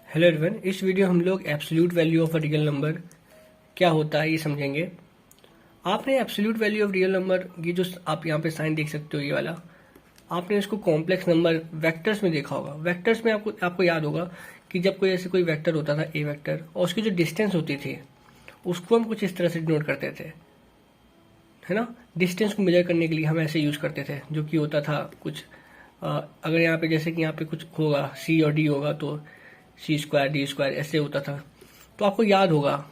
Hello everyone, इस video हम लोग absolute value of a real number क्या होता है ये समझेंगे। आपने absolute value of real number, ये जो आप यहाँ पे साइन देख सकते हो ये वाला, आपने इसको कॉम्प्लेक्स नंबर वेक्टर्स में देखा होगा। वेक्टर्स में आपको याद होगा कि जब कोई ऐसे कोई वेक्टर होता था ए वेक्टर, और उसकी जो डिस्टेंस होती थी उसको हम कुछ इस तरह से डिनोट करते थे, है ना। डिस्टेंस को मेजर करने के लिए हम ऐसे यूज करते थे, जो कि होता था कुछ अगर यहाँ पे जैसे कि यहाँ पे कुछ होगा सी और डी होगा तो सी स्क्वायर डी स्क्वायर ऐसे होता था, तो आपको याद होगा।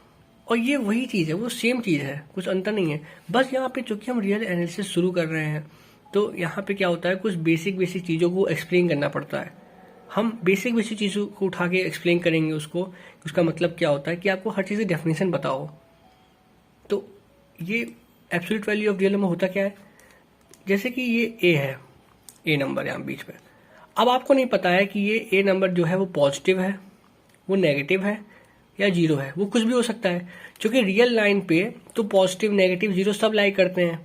और ये वही चीज़ है, वो सेम चीज़ है, कुछ अंतर नहीं है। बस यहाँ पे चूंकि हम रियल एनालिसिस शुरू कर रहे हैं तो यहाँ पे क्या होता है, कुछ बेसिक बेसिक चीज़ों को एक्सप्लेन करना पड़ता है। हम बेसिक बेसिक चीज़ों को उठा के एक्सप्लेन करेंगे उसको, उसका मतलब क्या होता है कि आपको हर चीज़ की डेफिनेशन बताओ। तो ये absolute value of real number होता क्या है, जैसे कि ये ए है, ए नंबर यहाँ बीच में। अब आपको नहीं पता है कि ये ए नंबर जो है वो पॉजिटिव है, वो नेगेटिव है या जीरो है, वो कुछ भी हो सकता है। क्योंकि रियल लाइन पे तो पॉजिटिव नेगेटिव जीरो सब लाई करते हैं,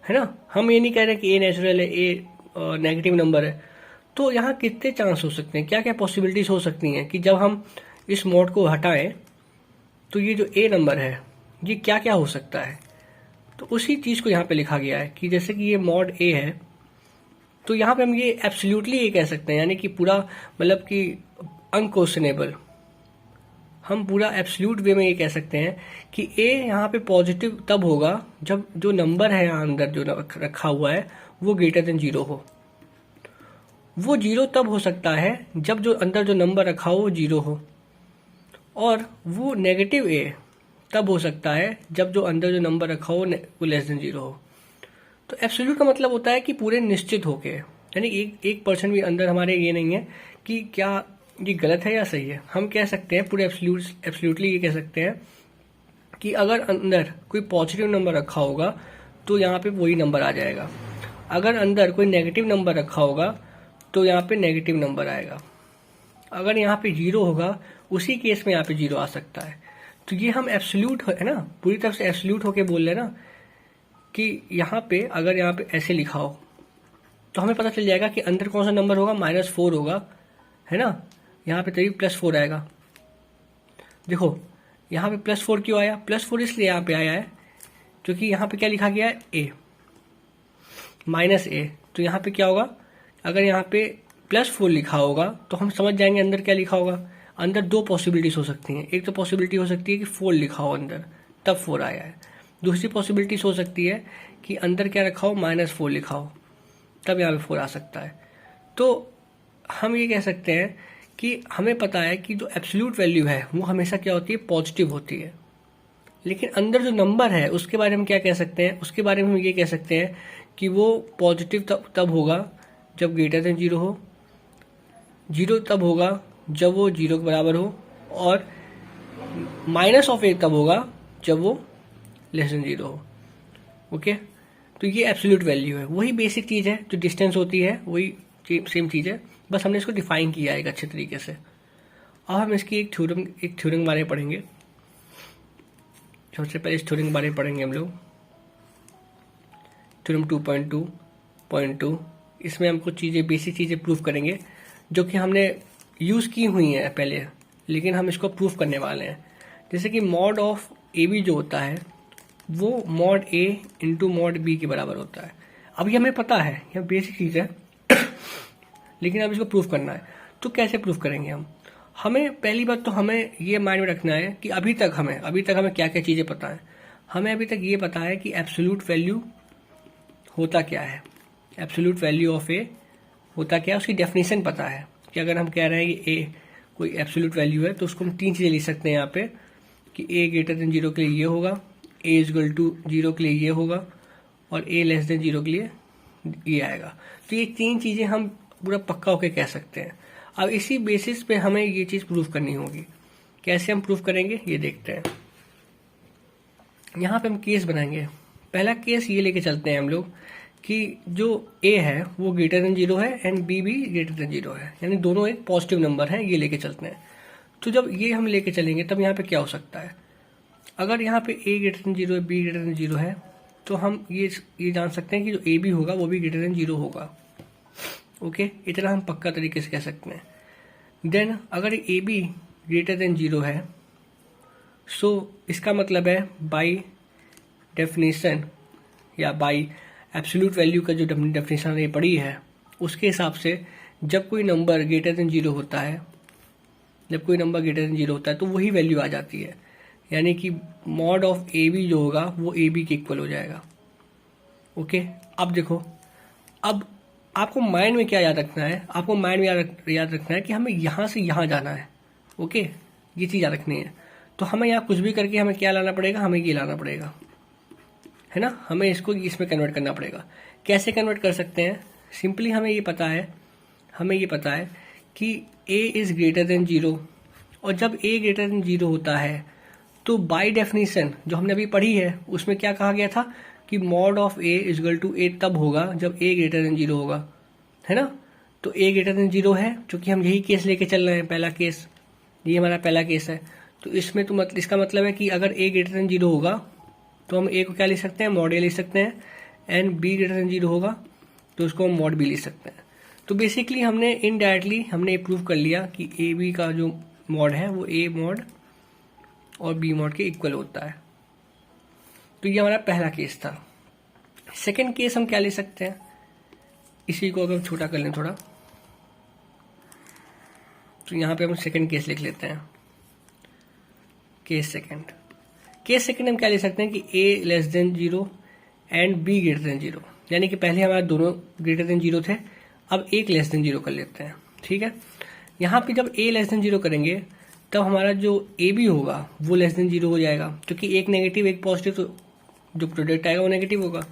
है ना। हम ये नहीं कह रहे कि ए नेचुरल है, ए नेगेटिव नंबर है। तो यहाँ कितने चांस हो सकते हैं, क्या क्या पॉसिबिलिटीज हो सकती हैं कि जब हम इस मोड को हटाएं तो ये जो ए नंबर है ये क्या क्या हो सकता है। तो उसी चीज़ को यहाँ पे लिखा गया है कि जैसे कि ये मॉड ए है, तो यहाँ पे हम ये एब्सोल्युटली ये कह सकते हैं, यानी कि पूरा मतलब कि अनक्वेश्चनेबल, हम पूरा एब्सोल्यूट वे में ये कह सकते हैं कि ए यहाँ पे पॉजिटिव तब होगा जब जो नंबर है यहाँ अंदर जो रखा हुआ है वो ग्रेटर देन जीरो हो। वो जीरो तब हो सकता है जब जो अंदर जो नंबर रखा हो वो जीरो हो। और वो नेगेटिव ए तब हो सकता है जब जो अंदर जो नंबर रखा हो वो लेस देन जीरो हो। तो एब्सोल्यूट का मतलब होता है कि पूरे निश्चित होके, यानी एक परसेंट भी अंदर हमारे ये नहीं है कि क्या ये गलत है या सही है। हम कह सकते हैं पूरे एब्सोल्यूटली ये कह सकते हैं कि अगर अंदर कोई पॉजिटिव नंबर रखा होगा तो यहाँ पे वही नंबर आ जाएगा, अगर अंदर कोई नेगेटिव नंबर रखा होगा तो यहाँ पे नेगेटिव नंबर आएगा, अगर यहाँ पे जीरो होगा उसी केस में यहाँ पे जीरो आ सकता है। तो ये हम एब्सोल्यूट है ना, पूरी तरफ से एब्सोल्यूट होके बोल रहे हैं ना कि यहाँ पे अगर यहाँ पे ऐसे लिखा हो तो हमें पता चल जाएगा कि अंदर कौन सा नंबर होगा, -4 होगा, है ना। यहाँ पे तभी +4 आएगा। देखो यहाँ पे +4 क्यों आया, +4 इसलिए यहाँ पे आया है क्योंकि यहाँ पे क्या लिखा गया है ए -a। तो यहाँ पे क्या होगा, अगर यहाँ पे +4 लिखा होगा तो हम समझ जाएंगे अंदर क्या लिखा होगा। अंदर दो पॉसिबिलिटीज हो सकती हैं, एक तो पॉसिबिलिटी हो सकती है कि 4 लिखा हो अंदर तब 4 आया है। दूसरी पॉसिबिलिटीज हो सकती है कि अंदर क्या रखा हो, -4 लिखा हो तब यहाँ पे 4 आ सकता है। तो हम ये कह सकते हैं कि हमें पता है कि जो एब्सोल्यूट वैल्यू है वो हमेशा क्या होती है, पॉजिटिव होती है। लेकिन अंदर जो नंबर है उसके बारे में क्या कह सकते हैं, उसके बारे में हम ये कह सकते हैं कि वो पॉजिटिव तब होगा जब ग्रेटर देन जीरो हो, जीरो तब होगा जब वो जीरो के बराबर हो, और -1 तब होगा जब वो लेस देन जीरो हो। ओके, तो ये एब्सोल्यूट वैल्यू है, वही बेसिक चीज़ है, जो डिस्टेंस होती है वही सेम चीज़ है, बस हमने इसको डिफाइन किया है एक अच्छे तरीके से। अब हम इसकी एक थ्योरम के बारे में पढ़ेंगे। सबसे पहले इस थ्योरम के बारे में पढ़ेंगे हम लोग, थ्योरम 2.2.2। इसमें हम कुछ चीज़ें बेसिक चीज़ें प्रूफ करेंगे जो कि हमने यूज़ की हुई हैं पहले, लेकिन हम इसको प्रूफ करने वाले हैं। जैसे कि मॉड ऑफ ए बी जो होता है वो मॉड ए इंटू मॉड बी के बराबर होता है। अब ये हमें पता है, यह बेसिक चीज़ है लेकिन अब इसको प्रूफ करना है। तो कैसे प्रूफ करेंगे हम, हमें पहली बात तो हमें ये माइंड में रखना है कि अभी तक हमें क्या क्या चीज़ें पता है। हमें अभी तक ये पता है कि एब्सोल्यूट वैल्यू होता क्या है, एब्सोल्यूट वैल्यू ऑफ ए होता क्या है, उसकी डेफिनेशन पता है कि अगर हम कह रहे हैं कि ए कोई एब्सोल्यूट वैल्यू है तो उसको हम तीन चीज़ें लिख सकते हैं यहाँ पे, कि ए ग्रेटर देन जीरो के लिए ये होगा, ए इक्वल टू जीरो के लिए ये होगा, और ए लेस देन जीरो के लिए ये आएगा। तो ये तीन चीज़ें हम पूरा पक्का होके कह सकते हैं। अब इसी बेसिस पे हमें ये चीज़ प्रूफ करनी होगी। कैसे हम प्रूफ करेंगे ये देखते हैं। यहाँ पे हम केस बनाएंगे। पहला केस ये लेके चलते हैं हम लोग कि जो ए है वो ग्रेटर देन जीरो है एंड बी भी ग्रेटर देन जीरो है, यानी दोनों एक पॉजिटिव नंबर है, ये लेके चलते हैं। तो जब ये हम लेके चलेंगे तब यहाँ पे क्या हो सकता है, अगर यहाँ पे ए ग्रेटर देन जीरो है, बी ग्रेटर देन जीरो है, तो हम ये जान सकते हैं कि जो ए बी होगा वो भी ग्रेटर देन जीरो होगा। ओके, इतना हम पक्का तरीके से कह सकते हैं। देन अगर ए बी ग्रेटर देन 0 है, सो इसका मतलब है बाई डेफिनेशन या बाई एब्सोल्यूट वैल्यू का जो डेफिनेशन हमने पढ़ी है उसके हिसाब से जब कोई नंबर ग्रेटर देन 0 होता है, जब कोई नंबर ग्रेटर देन 0 होता है तो वही वैल्यू आ जाती है, यानी कि मॉड ऑफ ए बी जो होगा वो ए बी के इक्वल हो जाएगा। ओके, अब देखो, अब आपको माइंड में क्या याद रखना है, आपको माइंड में याद रखना है कि हमें यहाँ से यहाँ जाना है। ओके, ये चीज़ याद रखनी है। तो हमें यहाँ कुछ भी करके हमें क्या लाना पड़ेगा, हमें ये लाना पड़ेगा, है ना, हमें इसको इसमें कन्वर्ट करना पड़ेगा। कैसे कन्वर्ट कर सकते हैं, सिंपली हमें ये पता है कि a इज़ ग्रेटर देन 0, और जब a ग्रेटर देन 0 होता है तो बाय डेफिनेशन जो हमने अभी पढ़ी है उसमें क्या कहा गया था कि mod of a is equal to a तब होगा जब a ग्रेटर देन 0 होगा, है ना। तो a ग्रेटर देन 0 है, क्योंकि हम यही केस लेके चल रहे हैं, पहला केस, ये हमारा पहला केस है। तो इसमें तो इसका मतलब है कि अगर a ग्रेटर देन 0 होगा तो हम a को क्या लिख सकते हैं, मॉड a लिख सकते हैं, एंड b ग्रेटर देन 0 होगा तो उसको हम मॉड b लिख सकते हैं। तो बेसिकली हमने इनडायरेक्टली हमने प्रूव कर लिया कि ए बी का जो मॉड है वो ए मॉड और बी मॉड के इक्वल होता है। तो ये हमारा पहला केस था। सेकंड केस हम क्या ले सकते हैं, इसी को अगर छोटा कर लें थोड़ा, तो यहाँ पे हम सेकंड केस लिख लेते हैं। केस सेकंड हम क्या ले सकते हैं कि a less than 0 and b greater than 0, यानी कि पहले हमारे दोनों ग्रेटर देन 0 थे, अब एक लेस देन 0 कर लेते हैं। ठीक है, यहाँ पे जब a लेस देन 0 करेंगे तब हमारा जो ए बी होगा वो लेस देन 0 हो जाएगा, क्योंकि एक नेगेटिव एक पॉजिटिव, तो जो प्रोडक्ट आएगा वो नेगेटिव होगा।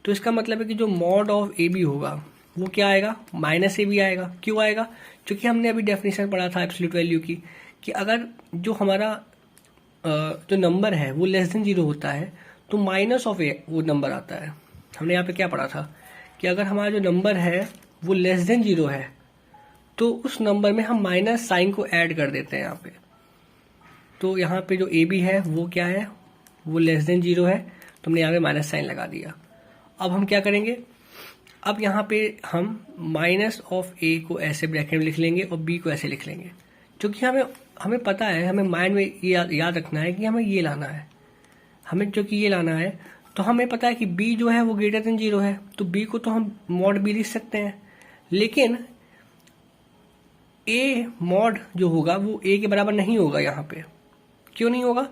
तो इसका मतलब है कि जो मॉड ऑफ ए बी होगा वो क्या आएगा, माइनस ए बी आएगा। क्यों आएगा, क्योंकि हमने अभी डेफिनेशन पढ़ा था एब्सोल्यूट वैल्यू की कि अगर जो हमारा जो नंबर है वो लेस देन 0 होता है तो माइनस ऑफ ए वो नंबर आता है। हमने यहाँ पे क्या पढ़ा था कि अगर हमारा जो नंबर है वो लेस देन 0 है तो उस नंबर में हम माइनस साइन को ऐड कर देते हैं यहाँ पे। तो यहाँ पे जो ए बी है वो क्या है, वो लेस देन 0 है, तो हमने यहाँ पे माइनस साइन लगा दिया। अब हम क्या करेंगे, अब यहाँ पे हम माइनस ऑफ ए को ऐसे ब्रैकेट में लिख लेंगे और बी को ऐसे लिख लेंगे, क्योंकि हमें पता है, हमें माइंड में ये याद रखना है कि हमें ये लाना है, हमें जो कि ये लाना है। तो हमें पता है कि b जो है वो ग्रेटर देन 0 है, तो b को तो हम मॉड b लिख सकते हैं, लेकिन a मॉड जो होगा वो a के बराबर नहीं होगा यहाँ पे। क्यों नहीं होगा,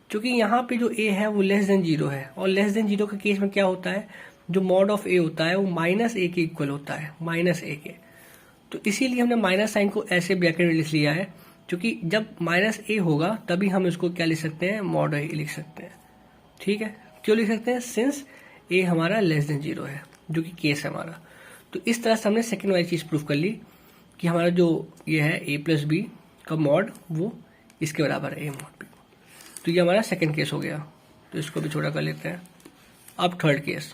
क्योंकि यहाँ पे जो a है वो लेस देन 0 है, और लेस देन 0 के केस में क्या होता है, जो मॉड ऑफ a होता है वो माइनस a के इक्वल होता है, माइनस a के। तो इसीलिए हमने माइनस साइन को ऐसे ब्रैकेट में लिख लिया है, क्योंकि जब माइनस a होगा तभी हम इसको क्या लिख सकते हैं, मॉड a लिख सकते हैं। ठीक है, क्यों लिख सकते हैं, सिंस a हमारा लेस देन 0 है, जो कि केस है हमारा। तो इस तरह से हमने सेकेंड वाली चीज़ प्रूफ कर ली कि हमारा जो ये है a प्लस बी का मॉड वो इसके बराबर है, a मॉड b। तो ये हमारा सेकेंड केस हो गया, तो इसको भी छोटा कर लेते हैं। अब थर्ड केस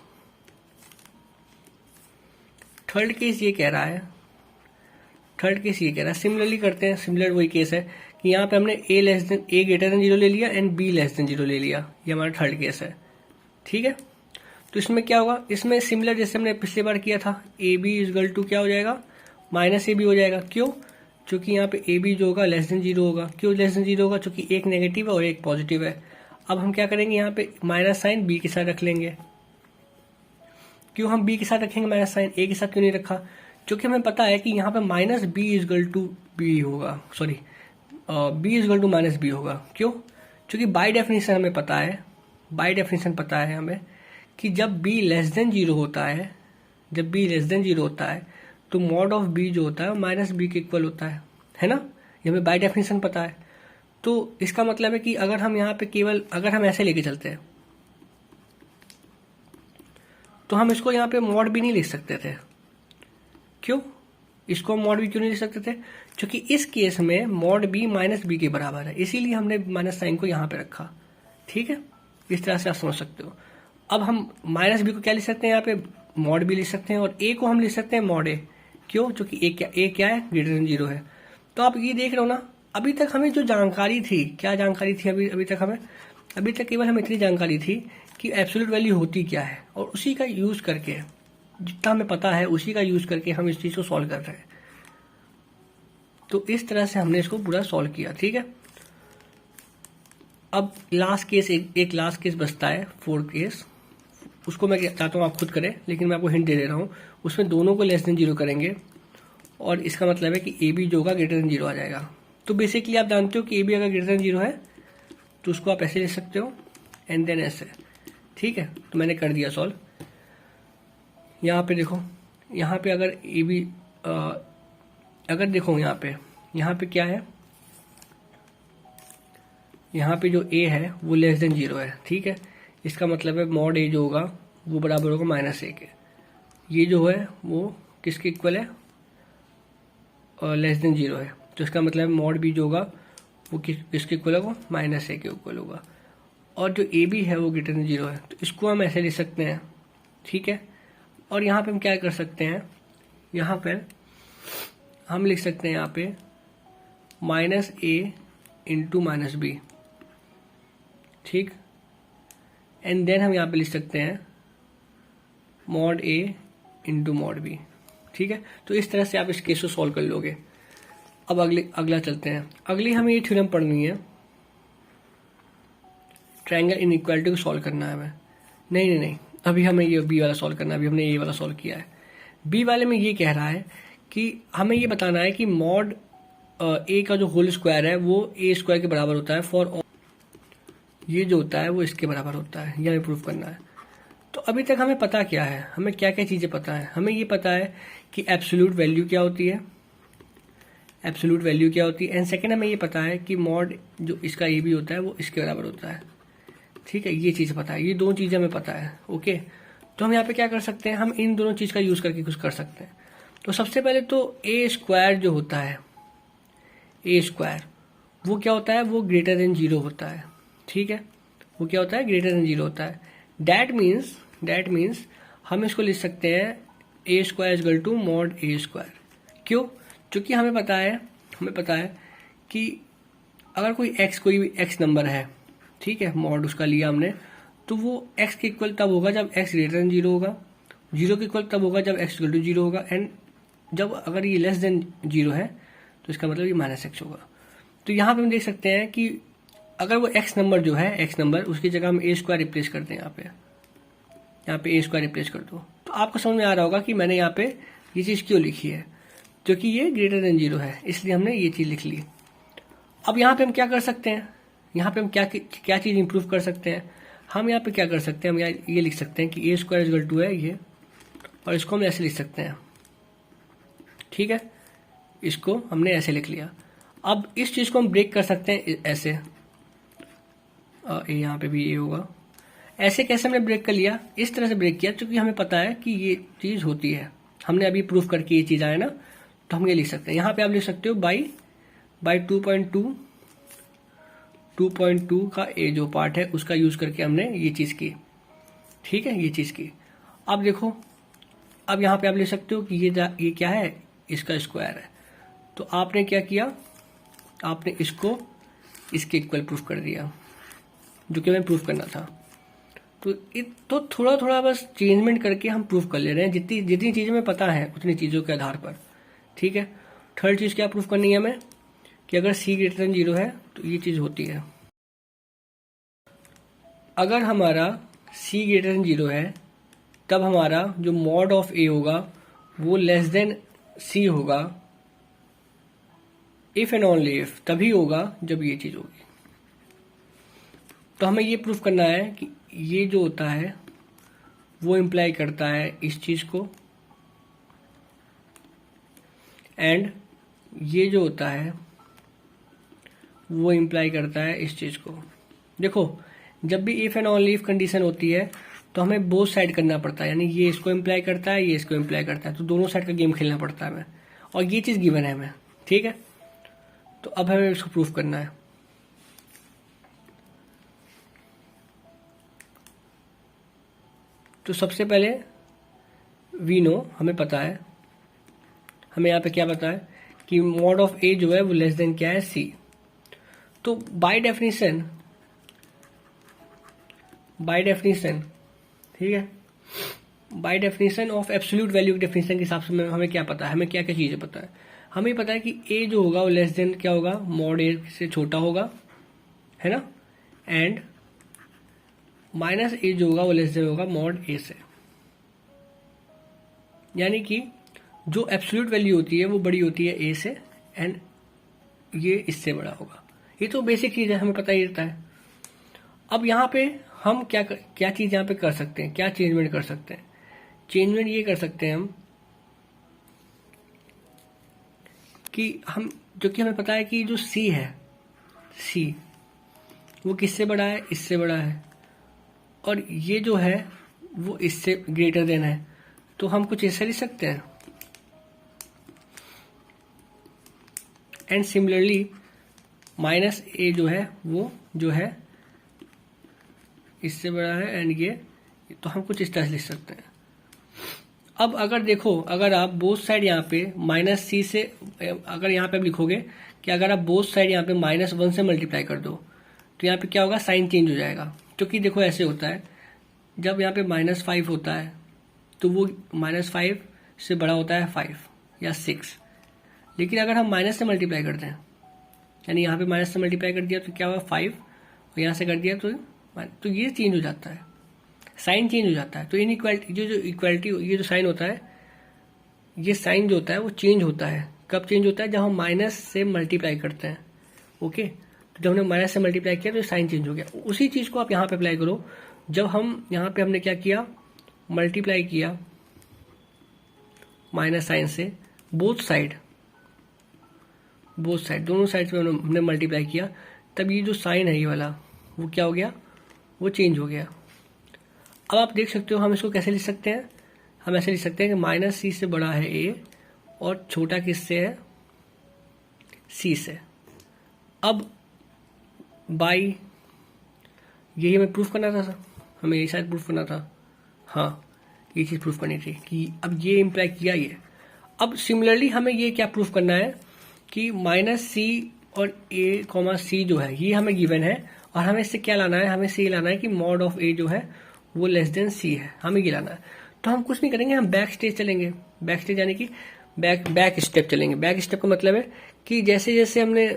ये कह रहा है, सिमिलरली करते हैं, सिमिलर वही केस है कि यहाँ पे हमने a ग्रेटर देन 0 ले लिया एंड b लेस देन 0 ले लिया, ये हमारा थर्ड केस है। ठीक है, तो इसमें क्या होगा, इसमें सिमिलर जैसे हमने पिछली बार किया था, ए बी इजगल टू क्या हो जाएगा, माइनस ए बी हो जाएगा। क्यों, क्योंकि यहाँ पे ए बी जो होगा लेस देन 0 होगा। क्यों लेस देन 0 होगा, क्योंकि एक नेगेटिव है और एक पॉजिटिव है। अब हम क्या करेंगे, यहाँ पे माइनस साइन बी के साथ रख लेंगे। क्यों हम बी के साथ रखेंगे माइनस साइन, ए के साथ क्यों नहीं रखा, क्योंकि हमें पता है कि यहाँ पे minus B is equal to B होगा, sorry B is equal to minus B होगा। क्यों, क्योंकि बाय डेफिनेशन हमें पता है, हमें कि जब b लेस देन 0 होता है, तो मॉड ऑफ b जो होता है माइनस बी के इक्वल होता है ना, ये हमें बाय डेफिनेशन पता है। तो इसका मतलब है कि अगर हम यहाँ पे केवल अगर हम ऐसे लेके चलते हैं तो हम इसको यहाँ पे मॉड b नहीं लिख सकते थे। क्यों, इसको मॉड b क्यों नहीं लिख सकते थे, क्योंकि इस केस में मॉड b माइनस बी के बराबर है, इसीलिए हमने माइनस साइन को यहाँ पे रखा। ठीक है, इस तरह से आप समझ सकते हो। अब हम माइनस बी को क्या लिख सकते हैं, यहाँ पे मॉड बी लिख सकते हैं, और ए को हम लिख सकते हैं मॉड ए। क्यों, क्योंकि ए क्या है, ग्रेटर देन 0 है। तो आप ये देख रहे हो ना, अभी तक हमें जो जानकारी थी, क्या जानकारी थी अभी तक केवल हमें इतनी जानकारी थी कि एब्सोल्यूट वैल्यू होती क्या है, और उसी का यूज करके, जितना हमें पता है उसी का यूज करके हम इस चीज को सॉल्व कर रहे हैं। तो इस तरह से हमने इसको पूरा सॉल्व किया, ठीक है। अब लास्ट केस, एक लास्ट केस बचता है, 4 केस, उसको मैं चाहता हूँ आप खुद करें, लेकिन मैं आपको हिंट दे रहा हूँ। उसमें दोनों को लेस देन 0 करेंगे और इसका मतलब है कि ए बी जो होगा ग्रेटर देन 0 आ जाएगा। तो बेसिकली आप जानते हो कि ए बी अगर ग्रेटर देन 0 है तो उसको आप ऐसे लिख सकते हो एंड देन ऐसे, ठीक है। तो मैंने कर दिया सॉल्व। यहाँ पे देखो, यहाँ पे अगर ए बी अगर देखो यहाँ पे क्या है, यहाँ पे जो a है वो लेस देन 0 है, ठीक है। इसका मतलब है मॉड a जो होगा वो बराबर होगा -a के। ये जो है वो किसके इक्वल है, लेस देन 0 है, तो इसका मतलब मॉड b जो होगा वो किसके इक्वल होगा, -a के इक्वल होगा। और जो a b है वो ग्रेटर देन 0 है, तो इसको हम ऐसे लिख सकते हैं, ठीक है। और यहाँ पे हम क्या कर सकते हैं, यहाँ पर हम लिख सकते हैं यहाँ पे -a इंटू -b, ठीक। एंड देन हम यहाँ पे लिख सकते हैं mod a into mod b, ठीक है। तो इस तरह से आप इस केस को सॉल्व कर लोगे। अब अगला चलते हैं। अगली हमें ये थ्योरम पढ़नी है, ट्रायंगल इनइक्वालिटी को सॉल्व करना है हमें। नहीं, अभी हमें ये बी वाला सॉल्व करना है, अभी हमने ए वाला सॉल्व किया है। बी वाले में ये कह रहा है कि हमें ये बताना है कि मॉड ए का जो होल स्क्वायर है वो ए स्क्वायर के बराबर होता है फॉर, ये जो होता है वो इसके बराबर होता है, ये हमें प्रूफ करना है। तो अभी तक हमें पता क्या है, हमें क्या क्या चीज़ें पता है। हमें ये पता है कि एब्सोल्यूट वैल्यू क्या होती है, एब्सोल्यूट वैल्यू क्या होती है। एंड सेकंड हमें ये पता है कि मॉड जो इसका ए बी होता है वो इसके बराबर होता है, ठीक है। ये चीज़ पता है, ये दोनों चीज़ें हमें पता है, ओके। तो हम यहाँ पे क्या कर सकते हैं, हम इन दोनों चीज़ का यूज़ करके कुछ कर सकते हैं। तो सबसे पहले तो ए स्क्वायर जो होता है, ए स्क्वायर वो क्या होता है, वो ग्रेटर देन 0 होता है, ठीक है। वो क्या होता है, ग्रेटर देन 0 होता है। दैट मीन्स हम इसको लिख सकते हैं A square is equal to mod A square. क्यों, क्योंकि हमें पता है कि अगर कोई भी एक्स नंबर है, ठीक है, मॉड उसका लिया हमने, तो वो एक्स के इक्वल तब होगा जब एक्स ग्रेटर देन 0 होगा, 0 के इक्वल तब होगा जब एक्स इक्वल टू 0 होगा, एंड जब अगर ये लेस देन 0 है तो इसका मतलब ये -x होगा। तो यहाँ पे हम देख सकते हैं कि अगर वो x नंबर जो है, x नंबर, उसकी जगह हम ए स्क्वायर रिप्लेस करते हैं, यहाँ पे ए स्क्वायर रिप्लेस कर दो, तो आपको समझ में आ रहा होगा कि मैंने यहाँ पे ये चीज़ क्यों लिखी है, क्योंकि ये ग्रेटर देन 0 है, इसलिए हमने ये चीज़ लिख ली। अब यहाँ पे हम क्या कर सकते हैं, यहाँ पे हम क्या चीज़ इंप्रूव कर सकते हैं। हम यहाँ पे क्या कर सकते हैं, हम यहाँ ये लिख सकते हैं कि ए स्क्वायर इक्वल टू है ये, और इसको हम ऐसे लिख सकते हैं, ठीक है। इसको हमने ऐसे लिख लिया। अब इस चीज़ को हम ब्रेक कर सकते हैं ऐसे, यहाँ पे भी ये होगा। ऐसे कैसे हमने ब्रेक कर लिया, इस तरह से ब्रेक किया, क्योंकि हमें पता है कि ये चीज़ होती है, हमने अभी प्रूफ करके ये चीज़ आया ना, तो हम ये लिख सकते हैं। यहाँ पे आप लिख सकते हो बाई 2.2 का ए जो पार्ट है उसका यूज़ करके हमने ये चीज़ की, ठीक है, ये चीज़ की। अब देखो, अब यहाँ पे आप लिख सकते हो कि ये क्या है, इसका स्क्वायर है। तो आपने क्या किया, आपने इसको इसके इक्वल प्रूफ कर दिया, जो कि हमें प्रूफ करना था। तो थोड़ा थोड़ा बस चेंजमेंट करके हम प्रूफ कर ले रहे हैं, जितनी चीज़ें हमें पता है उतनी चीज़ों के आधार पर, ठीक है। थर्ड चीज़ क्या प्रूफ करनी है हमें, कि अगर c ग्रेटर देन 0 है तो ये चीज़ होती है। अगर हमारा c ग्रेटर देन 0 है तब हमारा जो मॉड ऑफ a होगा वो लेस देन c होगा, इफ एंड ओनली इफ, तभी होगा जब ये चीज़ होगी। तो हमें ये प्रूफ करना है कि ये जो होता है वो इम्प्लाई करता है इस चीज़ को, एंड ये जो होता है वो इम्प्लाई करता है इस चीज़ को। देखो, जब भी if and only if condition होती है तो हमें बोथ साइड करना पड़ता है, यानी ये इसको इम्प्लाई करता है, ये इसको इम्प्लाई करता है, तो दोनों साइड का गेम खेलना पड़ता है हमें, और ये चीज़ गिवन है हमें, ठीक है। तो अब हमें इसको प्रूफ करना है। तो सबसे पहले वी नो, हमें पता है, हमें यहाँ पे क्या पता है कि मॉड ऑफ ए जो है वो लेस देन क्या है, सी। तो बाय डेफिनेशन, ठीक है, by definition of absolute value की डेफिनेशन के हिसाब से हमें क्या पता है, हमें क्या क्या चीज़ें पता है। हमें पता है कि ए जो होगा वो लेस देन क्या होगा, मॉड ए से छोटा होगा, है ना, एंड माइनस ए जो होगा वो लेस देन होगा मॉड ए से। यानी कि जो एब्सोल्यूट वैल्यू होती है वो बड़ी होती है ए से, एंड ये इससे बड़ा होगा। ये तो बेसिक चीज़ है, हमें पता ही रहता है। अब यहाँ पे हम क्या चीज़ यहाँ पे कर सकते हैं, क्या चेंजमेंट कर सकते हैं? चेंजमेंट ये कर सकते हैं हम कि जो कि हमें पता है कि जो सी है, सी वो किससे बड़ा है, इससे बड़ा है, और ये जो है वो इससे ग्रेटर देन है। तो हम कुछ ऐसे लिख सकते हैं, एंड सिमिलरली माइनस ए जो है वो जो है इससे बड़ा है, एंड ये, तो हम कुछ इस तरह से लिख सकते हैं। अब अगर देखो, अगर आप बोथ साइड यहाँ पे माइनस सी से, अगर यहाँ पे आप लिखोगे कि अगर आप बोथ साइड यहाँ पे -1 से मल्टीप्लाई कर दो तो यहाँ पे क्या होगा, साइन चेंज हो जाएगा। क्योंकि देखो ऐसे होता है, जब यहाँ पे -5 होता है तो वो -5 से बड़ा होता है 5 या 6। लेकिन अगर हम माइनस से मल्टीप्लाई करते हैं, यानी यहाँ पे माइनस से मल्टीप्लाई कर दिया तो क्या होगा 5, और यहाँ से कर दिया तो ये चेंज हो जाता है, साइन चेंज हो जाता है। तो इनइक्वालिटी जो इक्वालिटी, ये जो साइन होता है, ये साइन जो होता है वो चेंज होता है। कब चेंज होता है? जब हम माइनस से मल्टीप्लाई करते हैं। ओके, तो जब हमने माइनस से मल्टीप्लाई किया तो साइन चेंज हो गया। उसी चीज़ को आप यहाँ पे अप्लाई करो। जब हम यहाँ पे हमने क्या किया, मल्टीप्लाई किया माइनस साइन से, बोथ साइड दोनों साइड पे हमने मल्टीप्लाई किया, तब ये जो साइन है ये वाला वो क्या हो गया, वो चेंज हो गया। अब आप देख सकते हो हम इसको कैसे लिख सकते हैं, हम ऐसे लिख सकते हैं कि माइनस सी से बड़ा है ए और छोटा किससे है, सी से। अब बाई, यही हमें प्रूफ करना था, हमें ये शायद प्रूफ करना था, हाँ ये चीज़ प्रूफ करनी थी कि अब ये इम्प्लाई किया ये। अब सिमिलरली हमें ये क्या प्रूफ करना है कि माइनस सी और ए कॉमा सी जो है ये हमें गिवन है, और हमें इससे क्या लाना है, हमें से ये लाना है कि मॉड ऑफ ए जो है वो लेस देन सी है, हमें ये लाना है। तो हम कुछ नहीं करेंगे, हम बैक स्टेज चलेंगे। बैक स्टेज यानी कि बैक स्टेप चलेंगे। बैक स्टेप का मतलब है कि जैसे जैसे हमने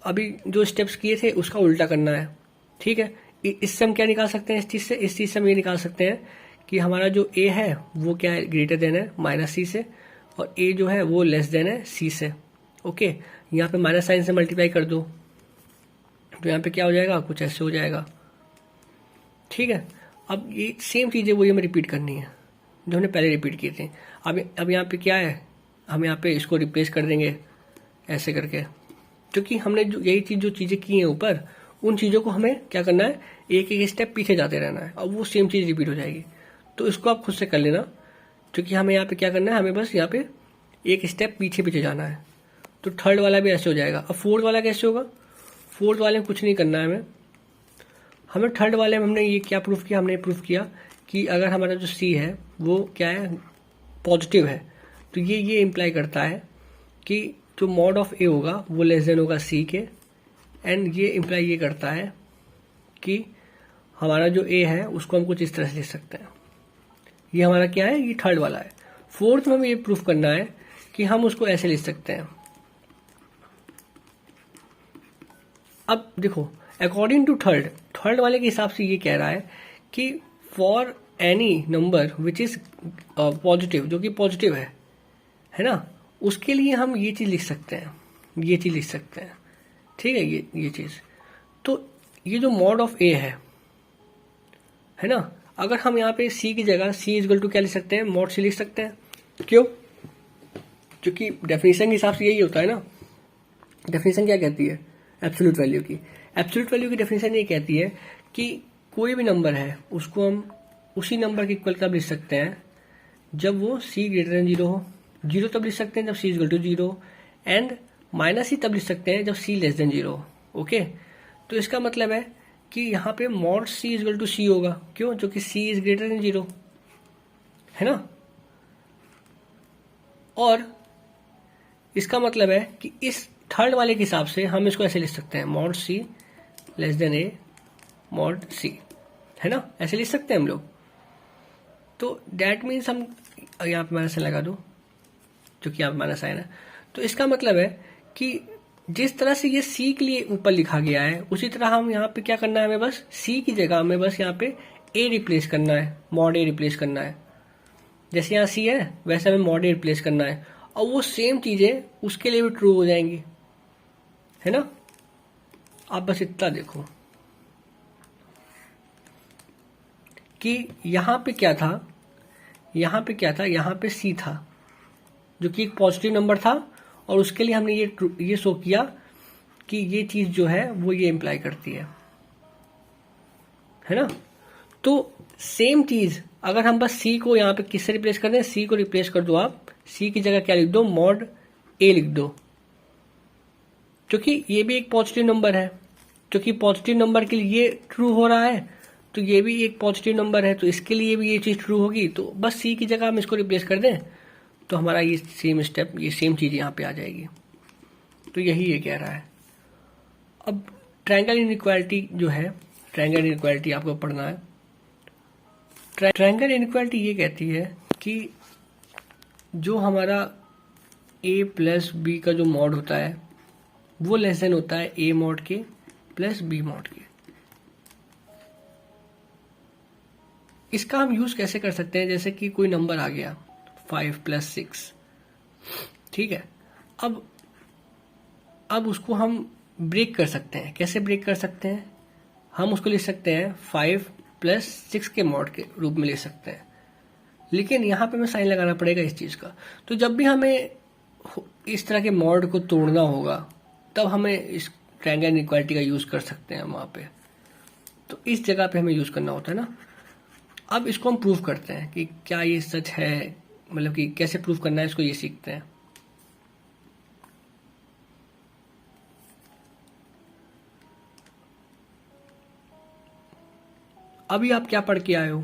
अभी जो स्टेप्स किए थे उसका उल्टा करना है, ठीक है। इससे हम क्या निकाल सकते हैं, इस चीज़ से हम ये निकाल सकते हैं कि हमारा जो ए है वो क्या है, ग्रेटर देन है माइनस सी से, और ए जो है वो लेस देन है सी से। ओके, यहाँ पे माइनस साइन से मल्टीप्लाई कर दो तो यहाँ पे क्या हो जाएगा, कुछ ऐसे हो जाएगा, ठीक है। अब ये सेम चीज़ें वही हमें रिपीट करनी है जो हमने पहले रिपीट किए थे। अब यहाँ पे क्या है, हम यहाँ पे इसको रिप्लेस कर देंगे ऐसे करके, क्योंकि हमने यही चीज़ जो चीज़ें की हैं ऊपर, उन चीज़ों को हमें क्या करना है, एक एक स्टेप पीछे जाते रहना है, अब वो सेम चीज़ रिपीट हो जाएगी। तो इसको आप खुद से कर लेना, क्योंकि हमें यहाँ पे क्या करना है, हमें बस यहाँ पे एक स्टेप पीछे जाना है। तो थर्ड वाला भी ऐसे हो जाएगा। अब फोर्थ वाला कैसे होगा, फोर्थ वाले में कुछ नहीं करना है हमें थर्ड वाले में हमने ये क्या प्रूफ किया, हमने प्रूफ किया कि अगर हमारा जो सी है वो क्या है, पॉजिटिव है, तो ये इम्प्लाई करता है कि जो मॉड ऑफ ए होगा वो लेस देन होगा सी के, एंड ये इम्प्लाई ये करता है कि हमारा जो ए है उसको हम कुछ इस तरह से लिख सकते हैं। ये हमारा क्या है, ये थर्ड वाला है। फोर्थ में हमें ये प्रूफ करना है कि हम उसको ऐसे लिख सकते हैं। अब देखो, अकॉर्डिंग टू थर्ड वाले के हिसाब से ये कह रहा है कि for any number which is positive, जो कि पॉजिटिव है ना, उसके लिए हम ये चीज़ लिख सकते हैं, ये चीज़ लिख सकते हैं, ठीक है। ये चीज़, तो ये जो मॉड ऑफ ए है ना, अगर हम यहाँ पे सी की जगह सी इजगल टू क्या लिख सकते हैं, मॉड सी लिख सकते हैं। क्यों? क्योंकि डेफिनेशन के हिसाब से यही होता है ना। डेफिनेशन क्या कहती है एब्सोल्यूट वैल्यू की? एब्सोल्यूट वैल्यू की डेफिनेशन ये कहती है कि कोई भी नंबर है उसको हम उसी नंबर के इक्वल कब लिख सकते हैं, जब वो सी ग्रेटर देन 0 हो। 0 तब लिख सकते हैं जब सी इजगल टू 0, एंड माइनस सी तब लिख सकते हैं जब सी लेस देन 0। ओके, तो इसका मतलब है कि यहाँ पे मॉड सी इजगल टू सी होगा। क्यों? जो कि सी इज ग्रेटर देन 0 है ना। और इसका मतलब है कि इस थर्ड वाले के हिसाब से हम इसको ऐसे लिख सकते हैं, mod C less than A mod सी, है ना, ऐसे लिख सकते हैं हम लोग। तो दैट मीन्स हम यहाँ पे माइनस लगा दो, जो कि यहाँ पे माइनस आया ना, तो इसका मतलब है कि जिस तरह से ये सी के लिए ऊपर लिखा गया है उसी तरह हम यहाँ पे क्या करना है, हमें बस सी की जगह हमें बस यहाँ पे ए रिप्लेस करना है, मॉड ए रिप्लेस करना है। जैसे यहाँ सी है वैसे हमें मॉड ए रिप्लेस करना है और वो सेम चीजें उसके लिए भी ट्रू हो जाएंगी, है ना। आप बस इतना देखो कि यहाँ पे क्या था, यहाँ पे क्या था, यहाँ पे सी था जो कि एक पॉजिटिव नंबर था और उसके लिए हमने ये शो किया कि ये चीज जो है वो ये इंप्लाई करती है ना। तो सेम चीज अगर हम बस सी को यहाँ पे किससे रिप्लेस कर दें, सी को रिप्लेस कर दो आप, सी की जगह क्या लिख दो, मॉड ए लिख दो, क्योंकि ये भी एक पॉजिटिव नंबर है, क्योंकि पॉजिटिव नंबर के लिए ये ट्रू हो रहा है तो ये भी एक पॉजिटिव नंबर है तो इसके लिए भी ये चीज ट्रू होगी। तो बस सी की जगह हम इसको रिप्लेस कर दें तो हमारा ये सेम स्टेप, ये सेम चीज यहाँ पे आ जाएगी। तो यही ये कह रहा है। अब ट्रायंगल इनइक्वालिटी जो है, ट्रायंगल इनइक्वालिटी आपको पढ़ना है। ट्रायंगल इनइक्वालिटी ये कहती है कि जो हमारा a प्लस बी का जो मॉड होता है वो लेस देन होता है a मॉड के प्लस b मॉड के। इसका हम यूज कैसे कर सकते हैं, जैसे कि कोई नंबर आ गया 5 + 6, ठीक है। अब उसको हम ब्रेक कर सकते हैं। कैसे ब्रेक कर सकते हैं, हम उसको लिख सकते हैं 5 + 6 के मॉड के रूप में लिख सकते हैं, लेकिन यहां पे हमें साइन लगाना पड़ेगा इस चीज का। तो जब भी हमें इस तरह के मॉड को तोड़ना होगा तब हमें इस ट्रायंगल इनइक्वालिटी का यूज कर सकते हैं वहां पे। तो इस जगह पे हमें यूज करना होता है ना। अब इसको हम प्रूव करते हैं कि क्या ये सच है, मतलब कि कैसे प्रूव करना है इसको, ये सीखते हैं। अभी आप क्या पढ़ के आए हो,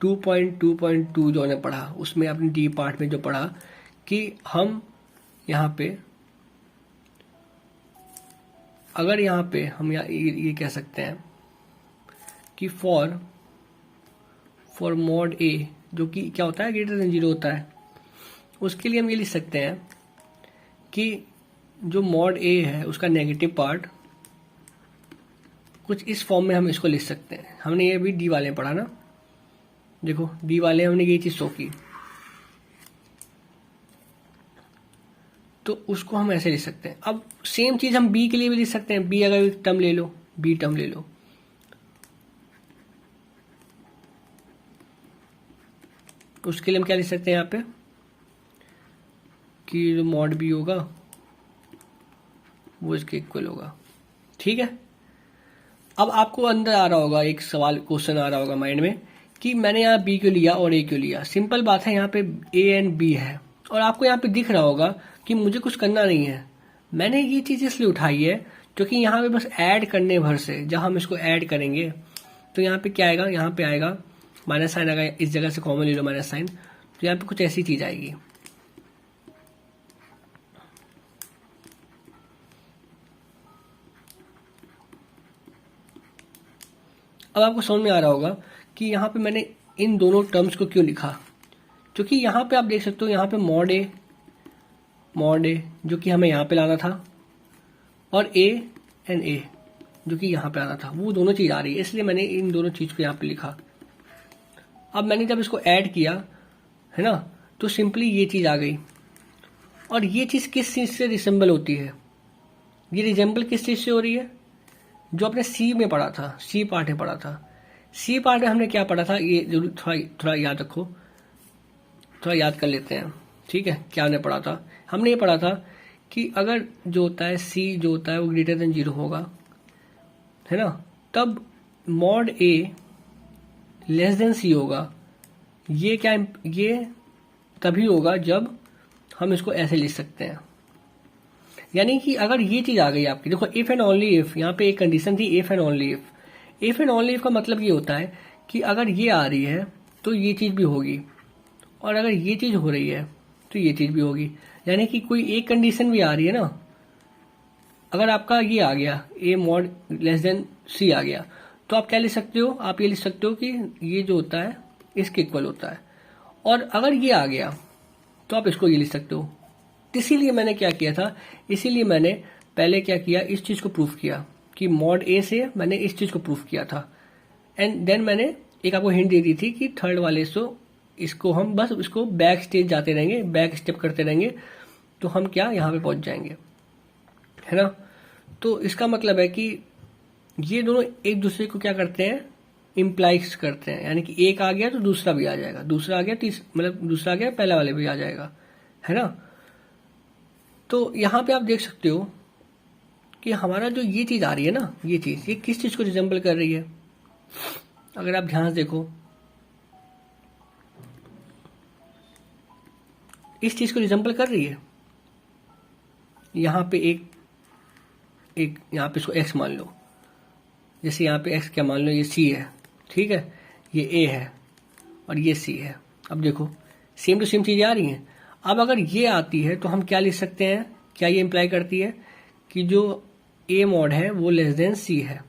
2.2.2 जो हमने पढ़ा उसमें आपने डी पार्ट में जो पढ़ा कि हम यहाँ पे अगर यहाँ पे हम ये कह सकते हैं कि फॉर मॉड ए जो कि क्या होता है, ग्रेटर देन 0 होता है, उसके लिए हम ये लिख सकते हैं कि जो मॉड ए है उसका नेगेटिव पार्ट कुछ इस फॉर्म में हम इसको लिख सकते हैं। हमने ये भी डी वाले में पढ़ा ना, देखो डी वाले हमने ये चीज शो की, तो उसको हम ऐसे लिख सकते हैं। अब सेम चीज हम बी के लिए भी लिख सकते हैं। बी अगर टर्म ले लो, बी टर्म ले लो, उसके लिए हम क्या लिख सकते हैं यहाँ पे कि जो मॉड बी होगा वो इसके इक्वल होगा, ठीक है। अब आपको अंदर आ रहा होगा एक सवाल, क्वेश्चन आ रहा होगा माइंड में कि मैंने यहाँ बी क्यों लिया और ए क्यों लिया। सिंपल बात है, यहाँ पे ए एंड बी है और आपको यहाँ पे दिख रहा होगा कि मुझे कुछ करना नहीं है। मैंने ये चीज इसलिए उठाई है क्योंकि यहाँ पे बस ऐड करने भर से, जब हम इसको ऐड करेंगे तो यहाँ पे क्या आएगा, यहाँ पे आएगा माइनस साइन आएगा, इस जगह से कॉमन ले लो माइनस साइन, तो यहाँ पे कुछ ऐसी चीज आएगी। अब आपको समझ में आ रहा होगा कि यहाँ पे मैंने इन दोनों टर्म्स को क्यों लिखा, क्योंकि यहाँ पे आप देख सकते हो यहाँ पे मॉड ए जो कि हमें यहाँ पे लाना था और ए एंड ए जो कि यहाँ पे आना था, वो दोनों चीज आ रही है, इसलिए मैंने इन दोनों चीज को यहाँ पे लिखा। अब मैंने जब इसको ऐड किया है ना, तो सिंपली ये चीज आ गई। और ये चीज किस चीज से रिसेंबल होती है, ये रिजेंबल किस चीज से हो रही है, जो आपने सी में पढ़ा था, सी पार्ट में पढ़ा था। सी पार्ट में हमने क्या पढ़ा था, ये जरूर थोड़ा याद रखो, थोड़ा याद कर लेते हैं, ठीक है। क्या हमने पढ़ा था, हमने ये पढ़ा था कि अगर जो होता है सी जो होता है वो ग्रेटर देन 0 होगा, है ना, तब मॉड ए लेस देन सी होगा। ये क्या, ये तभी होगा जब हम इसको ऐसे लिख सकते हैं। यानी कि अगर ये चीज आ गई आपकी, देखो इफ एंड ओनली इफ, यहाँ पे एक कंडीशन थी if and only if. If and only if का मतलब ये होता है कि अगर ये आ रही है तो ये चीज भी होगी, और अगर ये चीज हो रही है तो ये चीज भी होगी। यानी कि कोई एक कंडीशन भी आ रही है ना, अगर आपका ये आ गया ए मॉड लेस देन सी आ गया, तो आप क्या लिख सकते हो, आप ये लिख सकते हो कि ये जो होता है इसके इक्वल होता है। और अगर ये आ गया तो आप इसको ये लिख सकते हो इसीलिए मैंने क्या किया था, इसीलिए मैंने पहले क्या किया, इस चीज़ को प्रूफ किया कि मॉड ए से मैंने इस चीज़ को प्रूफ किया था। एंड देन मैंने एक आपको हिंट दे दी थी कि थर्ड वाले इसको हम बस इसको बैक स्टेज जाते रहेंगे, बैक स्टेप करते रहेंगे, तो हम क्या यहाँ पे पहुंच जाएंगे, है ना। तो इसका मतलब है कि ये दोनों एक दूसरे को क्या करते हैं, इम्प्लाइज करते हैं, यानी कि एक आ गया तो दूसरा भी आ जाएगा, दूसरा आ गया मतलब दूसरा आ गया पहला वाले भी आ जाएगा, है ना। तो यहाँ पे आप देख सकते हो कि हमारा जो ये चीज़ आ रही है ना, ये चीज़, ये किस चीज़ को रिजेंबल कर रही है। अगर आप ध्यान से देखो, इस चीज़ को रिजेंबल कर रही है। यहाँ पे एक यहाँ पे इसको एक्स मान लो, जैसे यहाँ पे एक्स क्या मान लो, ये सी है, ठीक है, ये ए है और ये सी है। अब देखो सेम टू सेम चीज़ें आ रही हैं। अब अगर ये आती है तो हम क्या लिख सकते हैं, क्या ये इंप्लाई करती है कि जो ए मॉड है वो लेस देन सी है।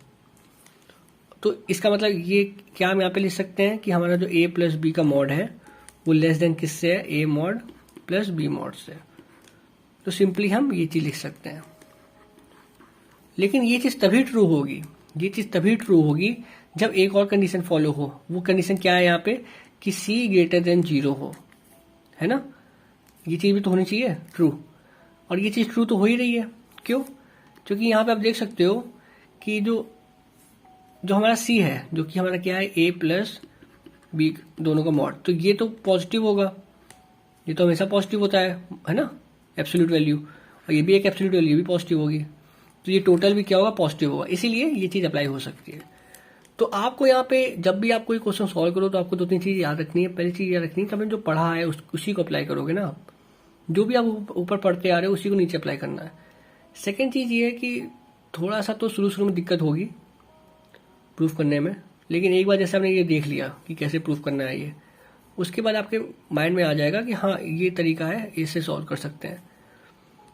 तो इसका मतलब ये क्या हम यहाँ पे लिख सकते हैं कि हमारा जो ए प्लस बी का मॉड है वो लेस देन किससे है, A mod plus B mod से। तो सिंपली हम ये चीज़ लिख सकते हैं। लेकिन ये चीज़ तभी ट्रू होगी, ये चीज़ तभी ट्रू होगी जब एक और कंडीशन फॉलो हो। वो कंडीशन क्या है यहाँ पे, कि सी ग्रेटर देन 0 हो, है ना। ये चीज़ भी तो होनी चाहिए ट्रू, और ये चीज़ ट्रू तो हो ही रही है। क्यों? क्योंकि यहाँ पे आप देख सकते हो कि जो हमारा सी है, जो कि हमारा क्या है, ए प्लस बी दोनों का मॉड, तो ये तो पॉजिटिव होगा, ये तो हमेशा पॉजिटिव होता है ना, एब्सोल्यूट वैल्यू। और ये भी एक एब्सोल्यूट वैल्यू भी पॉजिटिव होगी, तो ये टोटल भी क्या होगा, पॉजिटिव होगा। इसीलिए ये चीज़ अप्लाई हो सकती है। तो आपको यहाँ पे जब भी आप कोई क्वेश्चन सॉल्व करो तो आपको 2-3 चीज़ याद रखनी है। पहली चीज़ याद रखनी है कि आपने जो पढ़ा है उसी को अप्लाई करोगे ना आप, जो भी आप ऊपर पढ़ते आ रहे हो उसी को नीचे अप्लाई करना है। सेकेंड चीज़ ये है कि थोड़ा सा तो शुरू में दिक्कत होगी प्रूफ करने में, लेकिन एक बार जैसे आपने ये देख लिया कि कैसे प्रूफ करना है ये, उसके बाद आपके माइंड में आ जाएगा कि हाँ ये तरीका है, इससे सॉल्व कर सकते हैं।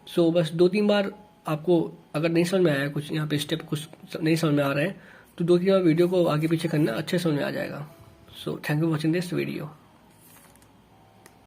सो बस 2-3 बार आपको अगर नहीं समझ में आया, कुछ यहाँ पे स्टेप कुछ नहीं समझ में आ रहे हैं, तो 2-3 बार वीडियो को आगे पीछे करना, अच्छे समझ में आ जाएगा। So thank you for watching this video.